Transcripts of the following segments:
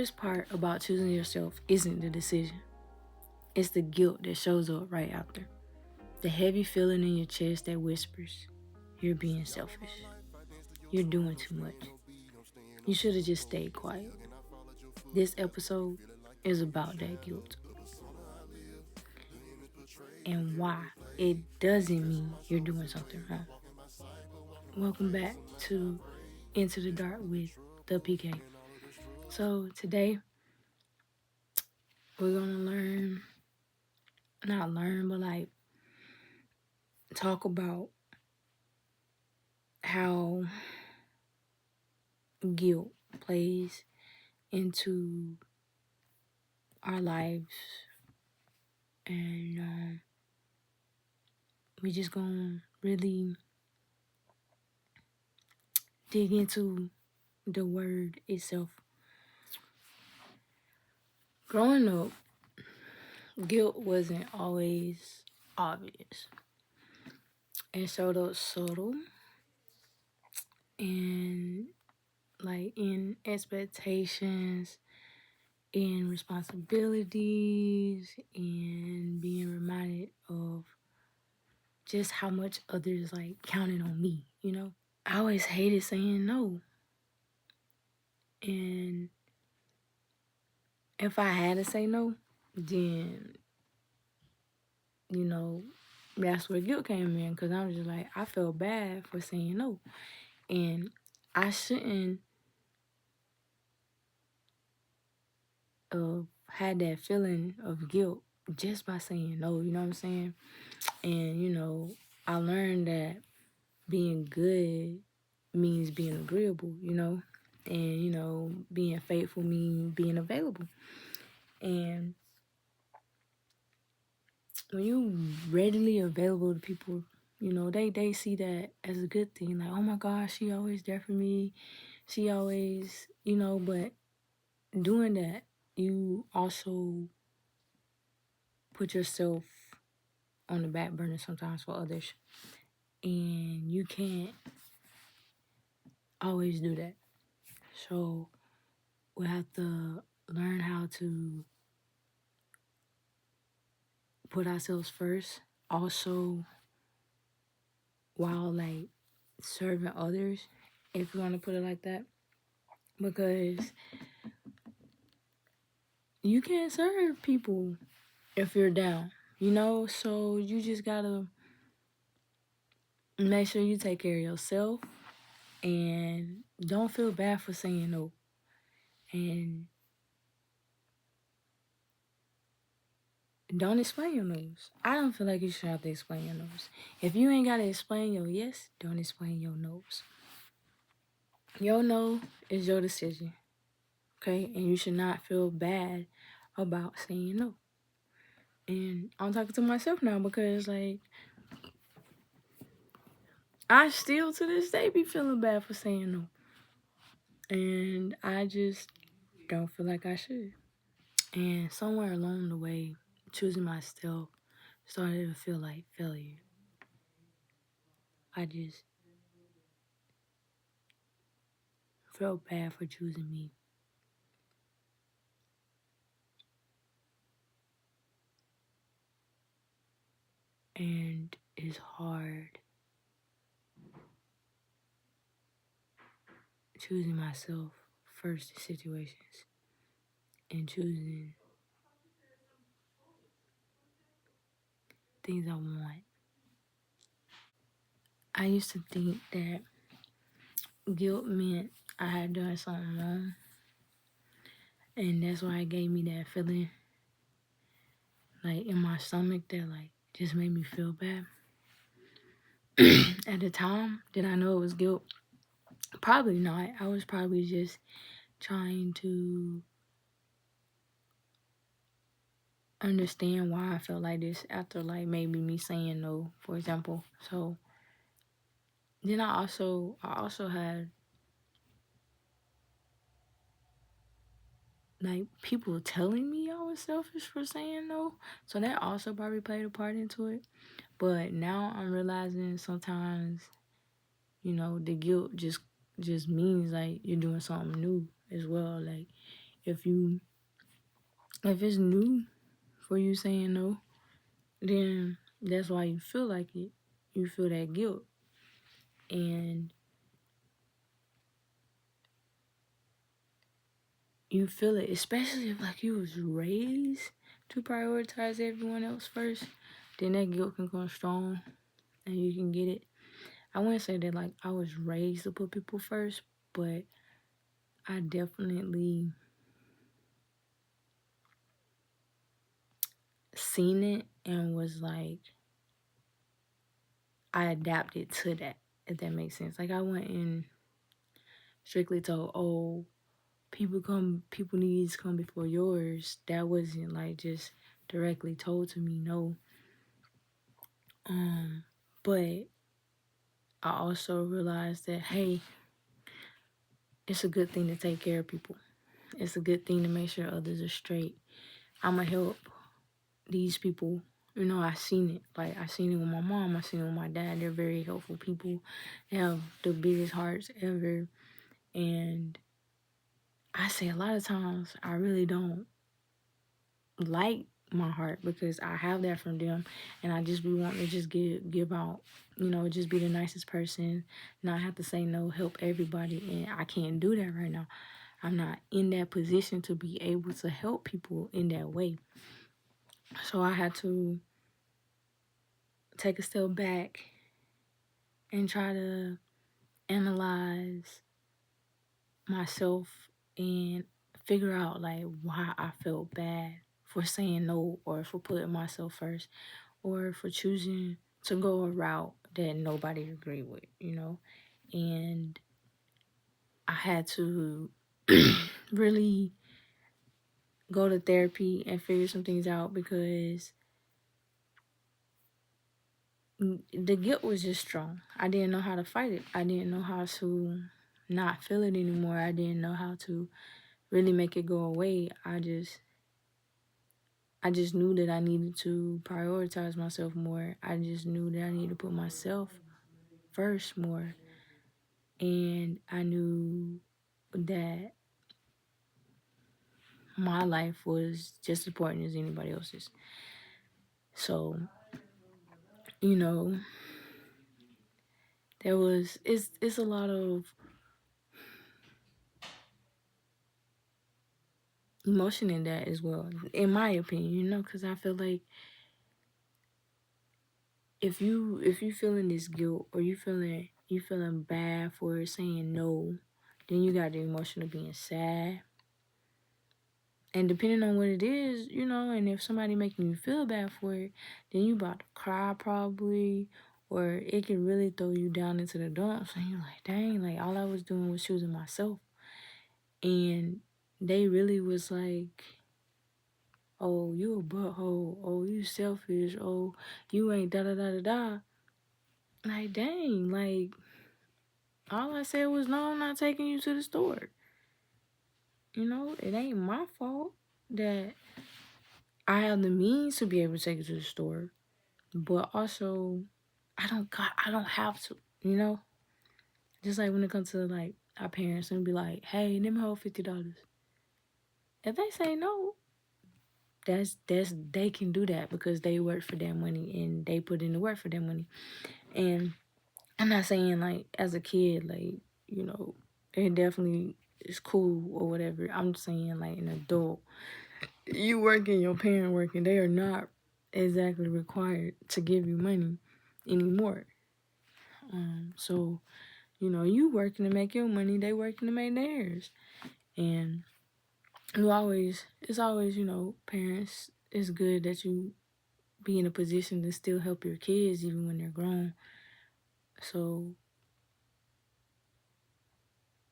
hardest part about choosing yourself isn't the decision. It's the guilt that shows up right after. The heavy feeling in your chest that whispers, you're being selfish. You're doing too much. You should have just stayed quiet. This episode is about that guilt and why it doesn't mean you're doing something wrong. Welcome back to Into the Dark with the PK. So today we're gonna talk about how guilt plays into our lives, and we just gonna really dig into the word itself. Growing up, guilt wasn't always obvious. It showed up subtle and in expectations, in responsibilities, and being reminded of just how much others counted on me, I always hated saying no. And if I had to say no, then, that's where guilt came in, because I was just I felt bad for saying no. And I shouldn't have had that feeling of guilt just by saying no, you know what I'm saying? And, I learned that being good means being agreeable, and, being faithful means being available. And when you readily available to people, they see that as a good thing. Like, oh my gosh, she always there for me. She always, but doing that, you also put yourself on the back burner sometimes for others. And you can't always do that. So we have to learn how to put ourselves first. Also, while serving others, if you want to put it like that. Because you can't serve people if you're down, so you just gotta make sure you take care of yourself and don't feel bad for saying no. And don't explain your no's. I don't feel like you should have to explain your no's. If you ain't gotta explain your yes, don't explain your no's. Your no is your decision, okay? And you should not feel bad about saying no. And I'm talking to myself now because I still to this day be feeling bad for saying no. And I just don't feel like I should. And somewhere along the way, choosing myself started to feel like failure. I just felt bad for choosing me. And it's hard choosing myself first in situations and choosing things I want. I used to think that guilt meant I had done something wrong. And that's why it gave me that feeling in my stomach that just made me feel bad. At the time, did I know it was guilt? Probably not. I was probably just trying to understand why I felt like this after maybe me saying no, for example. So then I also had people telling me I was selfish for saying no. So that also probably played a part into it. But now I'm realizing sometimes, the guilt just means you're doing something new as well. if it's new for you saying no, then that's why you feel like it. You feel that guilt. And you feel it, especially if like you was raised to prioritize everyone else first, then that guilt can come strong and you can get it. I wouldn't say that like I was raised to put people first, but I definitely seen it and was like, I adapted to that, if that makes sense. Like I went in strictly told, oh, people needs come before yours. That wasn't like just directly told to me, no. But I also realized that, hey, it's a good thing to take care of people. It's a good thing to make sure others are straight. I'ma help these people. You know, I seen it. Like I seen it with my mom. I seen it with my dad. They're very helpful people. They have the biggest hearts ever. And I say a lot of times I really don't like my heart because I have that from them, and I just be wanting to just give out, you know, just be the nicest person, not have to say no, help everybody, and I can't do that right now. I'm not in that position to be able to help people in that way. So I had to take a step back and try to analyze myself and figure out like why I felt bad for saying no or for putting myself first or for choosing to go a route that nobody agreed with, you know? And I had to really go to therapy and figure some things out because the guilt was just strong. I didn't know how to fight it. I didn't know how to not feel it anymore. I didn't know how to really make it go away. I just knew that I needed to prioritize myself more. I just knew that I needed to put myself first more. And I knew that my life was just as important as anybody else's. So, you know, it's a lot of emotion in that as well, in my opinion, you know, because I feel like if you feeling this guilt or you feeling bad for saying no, then you got the emotion of being sad. And depending on what it is, you know, and if somebody making you feel bad for it, then you about to cry probably, or it can really throw you down into the dumps. And you're like, dang, like all I was doing was choosing myself. And they really was like, oh, you a butthole. Oh, you selfish. Oh, you ain't da da da da da. Like, dang, like all I said was, no, I'm not taking you to the store. You know, it ain't my fault that I have the means to be able to take you to the store. But also, I don't have to, you know? Just like when it comes to like our parents and be like, hey, let me hold $50. If they say no, that's they can do that because they work for that money and they put in the work for that money. And I'm not saying like as a kid, like, you know, it definitely is cool or whatever. I'm just saying like an adult. You working, your parent working, they are not exactly required to give you money anymore. So, you know, you working to make your money, they working to make theirs. And it's always, you know, parents, it's good that you be in a position to still help your kids even when they're grown. So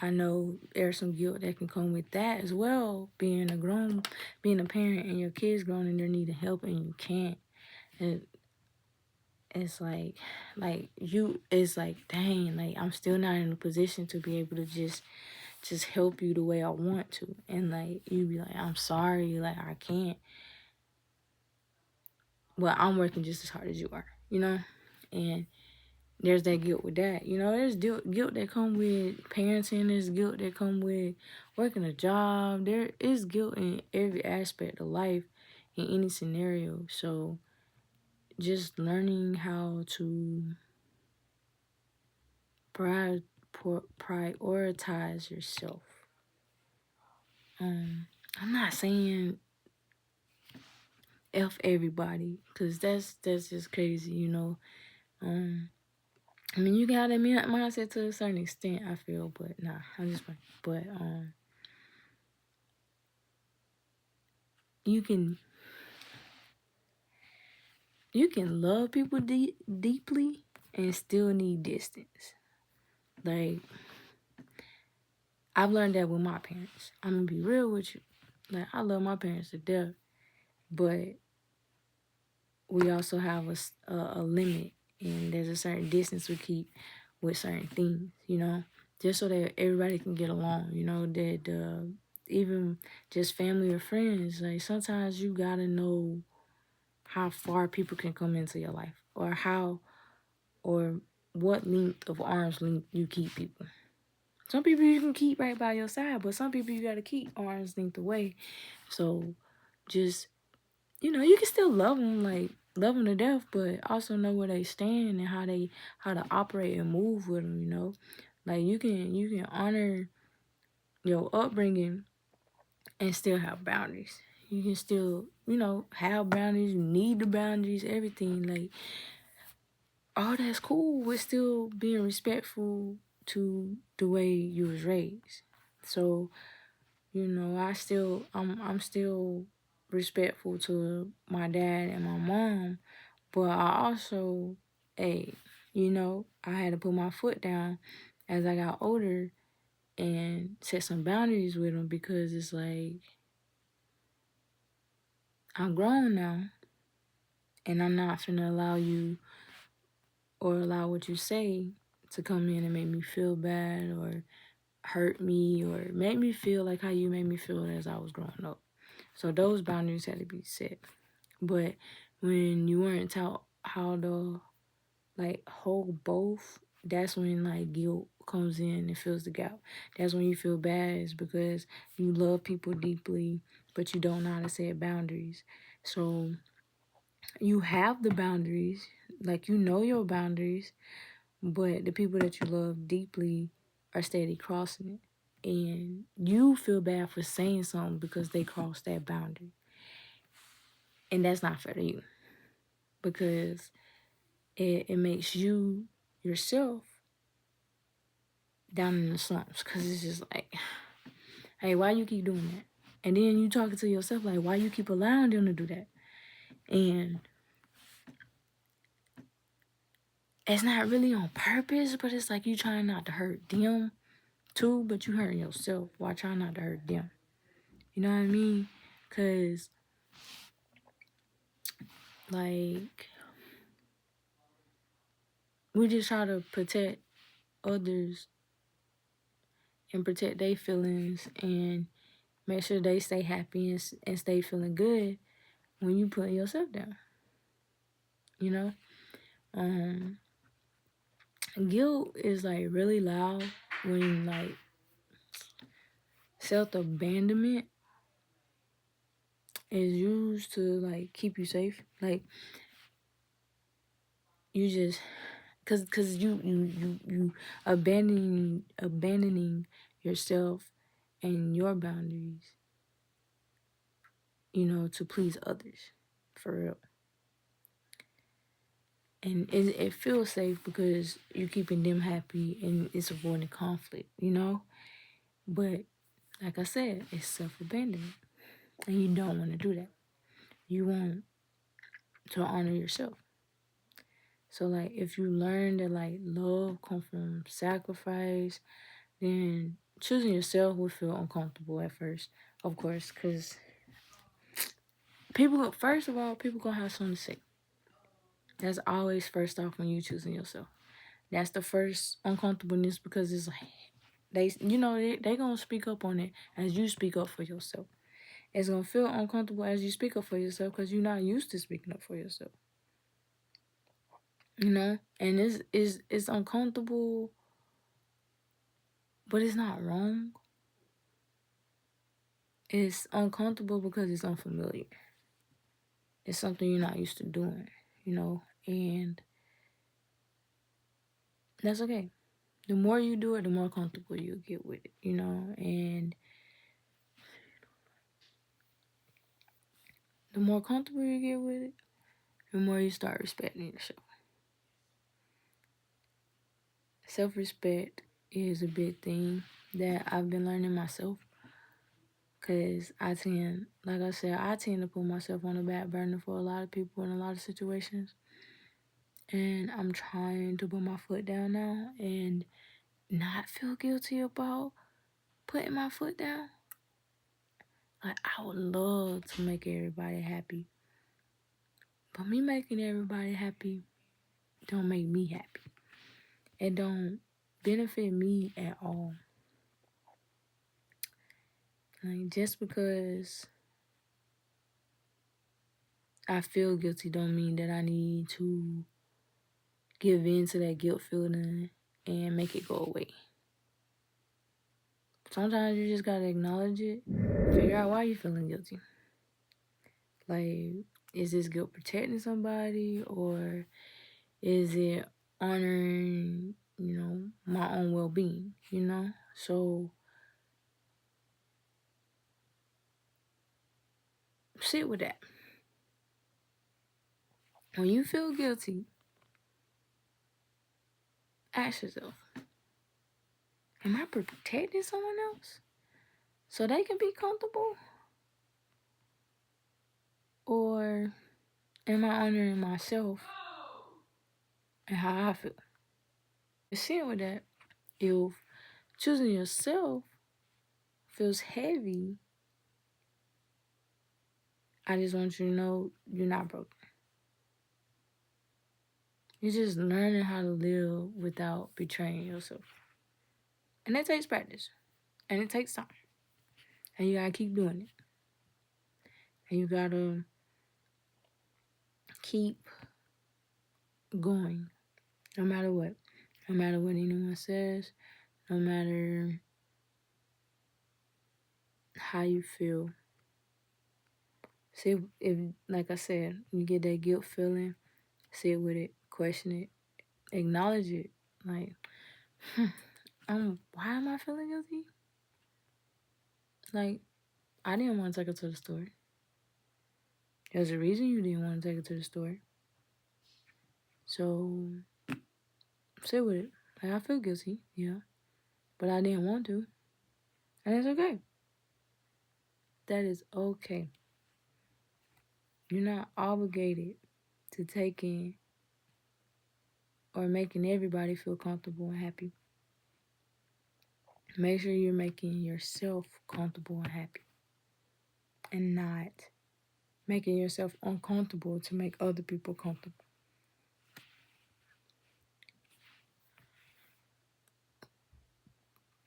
I know there's some guilt that can come with that as well, being a parent and your kids grown and they're needing help and you can't. And it's it's like, dang, like I'm still not in a position to be able to just help you the way I want to. And like you be like, I'm sorry, like I can't. Well, I'm working just as hard as you are, you know? And there's that guilt with that. You know, there's guilt that come with parenting. There's guilt that come with working a job. There is guilt in every aspect of life, in any scenario. So just learning how to prioritize yourself. I'm not saying F everybody, because that's just crazy, you know. I mean, you got that mindset to a certain extent, I feel, but nah, I'm just playing. But you can love people deeply and still need distance. Like, I've learned that with my parents. I'm gonna be real with you. Like, I love my parents to death, but we also have a limit, and there's a certain distance we keep with certain things, you know, just so that everybody can get along, you know, that even just family or friends, like sometimes you gotta know how far people can come into your life, or what length of arm's length you keep people. Some people you can keep right by your side, but some people you gotta keep arm's length away. So just, you know, you can still love them, like love them to death, but also know where they stand and how to operate and move with them. You know, like you can honor your upbringing and still have boundaries. You can still, you know, have boundaries. You need the boundaries, everything. Like all that's cool with still being respectful to the way you was raised. So, you know, I'm still respectful to my dad and my mom, but I also, hey, you know, I had to put my foot down as I got older and set some boundaries with them, because it's like I'm grown now and I'm not finna allow you or allow what you say to come in and make me feel bad or hurt me or make me feel like how you made me feel as I was growing up. So those boundaries had to be set. But when you weren't taught how to like hold both, that's when like guilt comes in and fills the gap. That's when you feel bad, is because you love people deeply, but you don't know how to set boundaries. So you have the boundaries, like you know your boundaries, but the people that you love deeply are steady crossing it. And you feel bad for saying something because they crossed that boundary. And that's not fair to you, because it makes you yourself down in the slumps, because it's just like, hey, why you keep doing that? And then you talking to yourself like, why you keep allowing them to do that? And it's not really on purpose, but it's like you trying not to hurt them too, but you hurting yourself while trying not to hurt them. You know what I mean? Because, like, we just try to protect others and protect their feelings and make sure they stay happy and stay feeling good when you put yourself down. You know? Guilt is like really loud when like self-abandonment is used to like keep you safe. Like you just cause you abandoning yourself and your boundaries, you know, to please others, for real. And it feels safe because you're keeping them happy and it's avoiding conflict, you know? But like I said, it's self-abandonment. And you don't want to do that. You want to honor yourself. So like if you learn that like love comes from sacrifice, then choosing yourself will feel uncomfortable at first, of course, because people, first of all, people gonna have something to say. That's always first off when you choosing yourself. That's the first uncomfortableness, because it's like they gonna speak up on it as you speak up for yourself. It's gonna feel uncomfortable as you speak up for yourself because you're not used to speaking up for yourself. you know? And it's uncomfortable, but it's not wrong. It's uncomfortable because it's unfamiliar. It's something you're not used to doing, you know? And that's okay. The more you do it, the more comfortable you get with it, you know? And the more comfortable you get with it, the more you start respecting yourself. Self-respect is a big thing that I've been learning myself. Because like I said, I tend to put myself on the back burner for a lot of people in a lot of situations. And I'm trying to put my foot down now and not feel guilty about putting my foot down. Like, I would love to make everybody happy. But me making everybody happy don't make me happy. It don't benefit me at all. Like, just because I feel guilty don't mean that I need to give in to that guilt feeling and make it go away. Sometimes you just gotta acknowledge it, figure out why you're feeling guilty. Like, is this guilt protecting somebody, or is it honoring, my own well-being, So sit with that. When you feel guilty, ask yourself, am I protecting someone else so they can be comfortable? Or am I honoring myself and how I feel? Sit with that. If choosing yourself feels heavy, I just want you to know you're not broken. You're just learning how to live without betraying yourself. And that takes practice. And it takes time. And you gotta keep doing it. And you gotta keep going. No matter what. No matter what anyone says. No matter how you feel. See, if like I said, you get that guilt feeling, sit with it, question it, acknowledge it. Like, why am I feeling guilty? Like, I didn't want to take her to the store. There's a reason you didn't want to take her to the store. So, sit with it. Like, I feel guilty, yeah. But I didn't want to. And it's okay. That is okay. You're not obligated to taking or making everybody feel comfortable and happy. Make sure you're making yourself comfortable and happy. And not making yourself uncomfortable to make other people comfortable.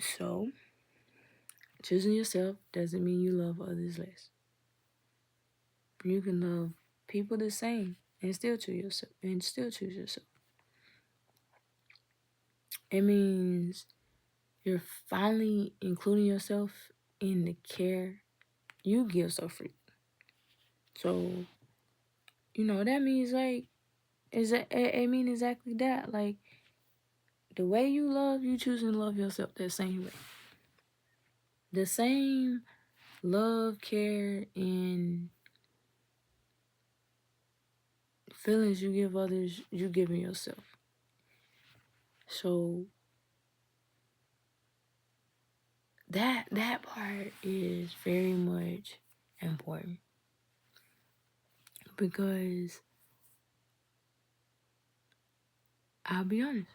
So, choosing yourself doesn't mean you love others less. You can love people the same and still choose yourself. It means you're finally including yourself in the care you give so free. So, that means it means exactly that. Like, the way you love, you choosing to love yourself that same way. The same love, care, and feelings you give others, you giving yourself. So that part is very much important, because I'll be honest,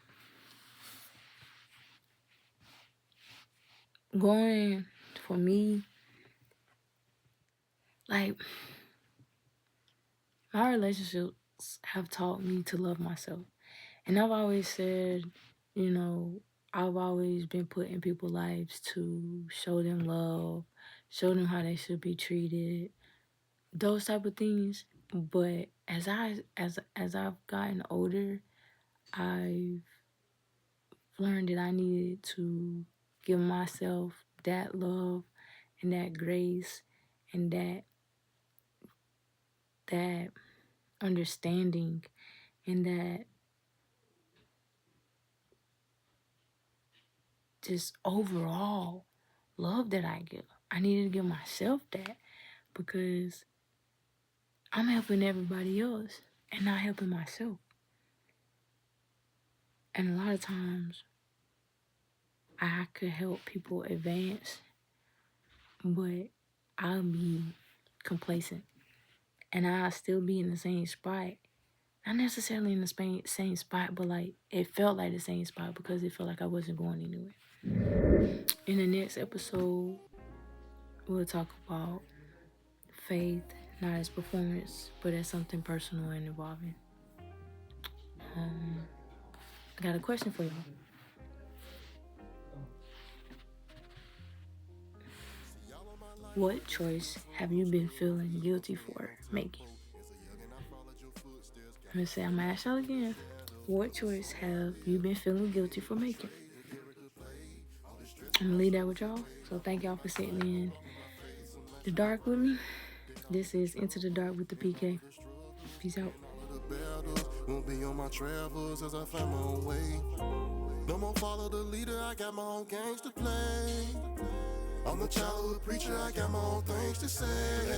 going for me, like, my relationships have taught me to love myself. And I've always said, I've always been put in people's lives to show them love, show them how they should be treated, those type of things. But as I've gotten older, I've learned that I needed to give myself that love and that grace and that understanding and that just overall love that I give. I needed to give myself that because I'm helping everybody else and not helping myself. And a lot of times I could help people advance, but I'll be complacent and I'll still be in the same spot. Not necessarily in the same spot, but like it felt like the same spot because it felt like I wasn't going anywhere. In the next episode, we'll talk about faith, not as performance, but as something personal and evolving. I got a question for y'all. What choice have you been feeling guilty for making? I'm gonna ask y'all again. What choice have you been feeling guilty for making? I'm gonna leave that with y'all. So thank y'all for sitting in the dark with me. This is Into the Dark with the PK. Peace out. Won't be on my travels as I find my own way. No more follow the leader, I got my own games to play. I'm the childhood preacher, I got my own things to say.